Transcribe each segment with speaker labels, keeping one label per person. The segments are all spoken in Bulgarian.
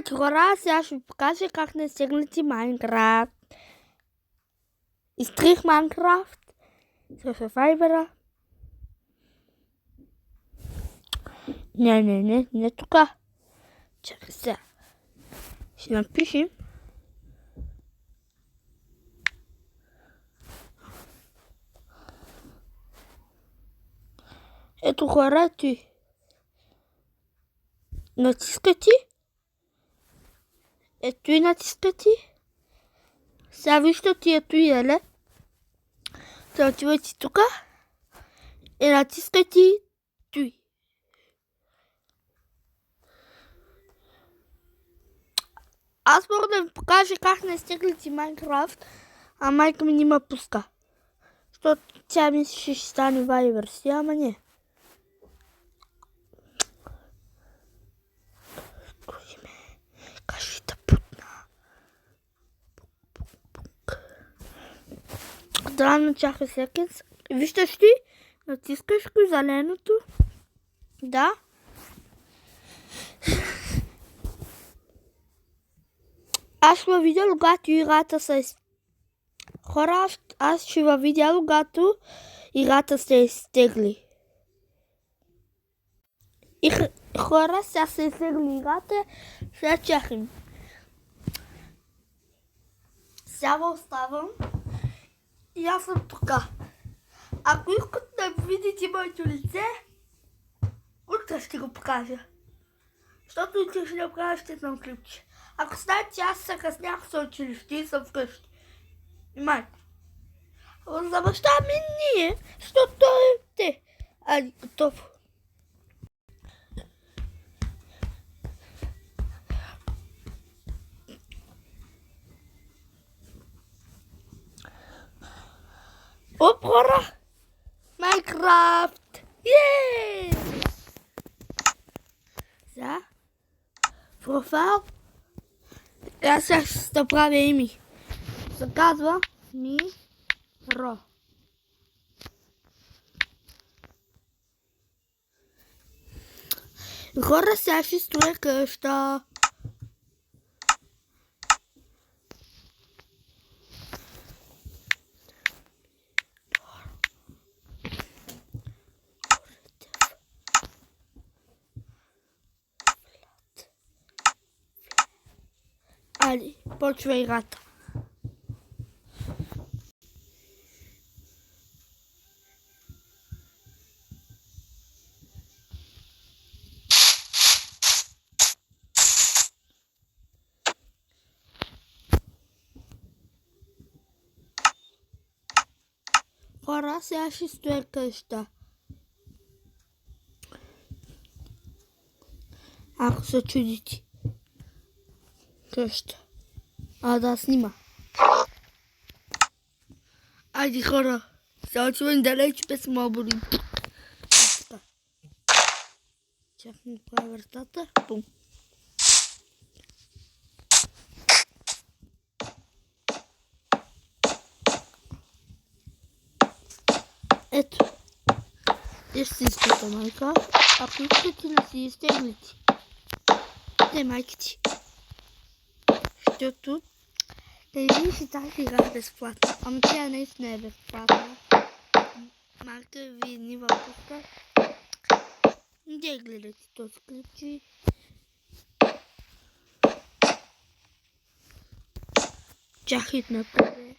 Speaker 1: Здравейте, хора! Сега ще ви покажа как не стегнете Майнкрафт. Изтрих Майнкрафт с Fiverr. Не тука. Чакай сега. Ще напишем. Ето хора, ти. Натискате. Ето и натискате. Сега виждате ето и еле. Сега отивате тука. И натискате той. Аз мога да ви покажа как не стеглите Майнкрафт, а майка ми не ме пуска. Защото тя мисли, ще стане Fiverr, ама не. Странно чака секунс. Виждаш ли? Натискаш го зеленото. Да. Аз ще видя, когато играта се... Хора, аз ще видя, когато играта се изтегли. И хора, сега се изтегли играта. Сега чакам. Сега оставам. И аз съм тука. Ако искате да видите моето лице, утре ще го покажа. Защото утре ще направя ще съм клипче. Ако знаете, аз се къснях с училище и съм вкъщи. Внимайте. За баща ми ние, защото той е те. Айде, готово. Оп, хора! Майнкрафт! Еее! Сега, профайл. Аз ще направя име. Се казва Миро. Хора, сега ще строя къща. Айде, почва играта. Хора, сега ще стоя къща. Ако се чудите. Къща. Да снима. Айде хора. Сега отивам далеч без мобили. Чакам да правя вратата. Бум. Ето. Истинската майка. Ако искате да си изтеглите. Не майките. Защото тези си тази игра е безплатна. Ама тя наистина е безплатна. Майка ви ни въпуска. Не гледайте този клипче. Чакайте напред.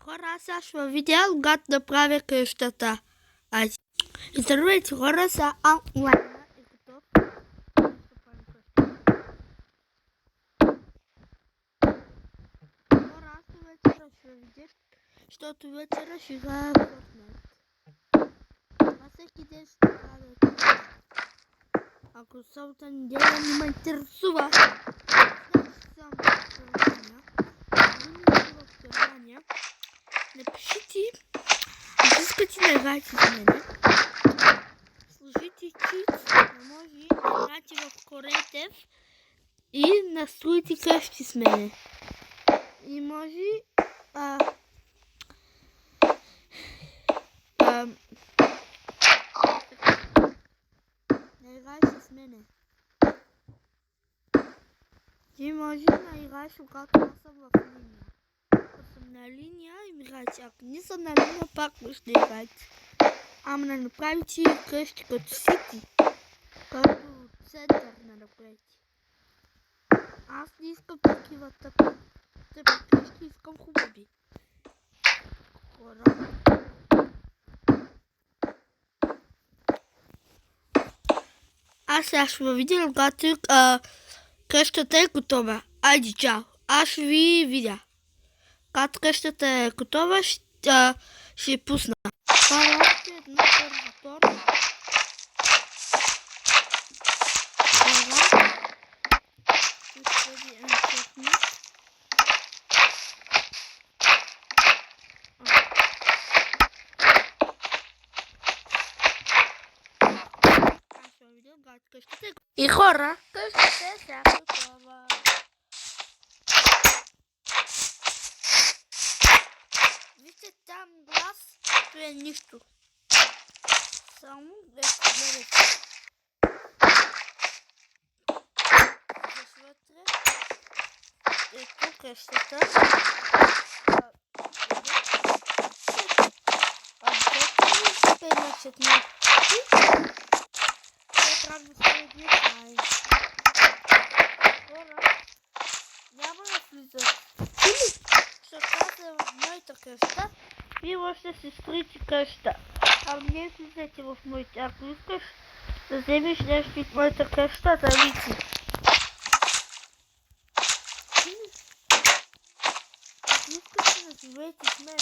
Speaker 1: Хора, аз сега ще видя, когато направя къщата. Айде. И здравейте хора, са онлайн. Защото вечера ще играя Fortnite. Това всеки ден ще правя. Ако събота неделя не ме интересува, съм в Германия. Напишите, ако искате да играете с мене. Сложите чит, да може да играете в Creative и настроите къщи с мене. И може не bene. Imagina il reste quatro nessa linha. Na linha e me rachar. Nisso na linha para os debates. Amna no private crest got city. Got center na private. As diz que eu aqui vai estar. Sempre crest is como rubi. Agora. Acho que vídeo no gato crest até que toma. Ai, tchau. Acho vi vídeo. Gato crest até que toma. Se pusna. Para no retorno. E agora, viste tam glas, tu je ništa. Samo gledajte. Zasvetre. I tukaj ще ta. Значит, на правда стоит не знаю. Няма да влиза. Ще казвам моята къща. Вие можете да си строите къща. А не влизайте в моята. Ако искаш да вземеш нещо от моята къща, да види. Ако искаш да живеете с мен,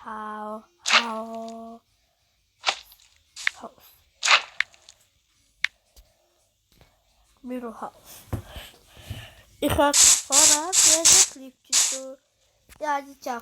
Speaker 1: house. Middle house. Ik ga vooruit, ja, dat liefje zo. Ja, die tja,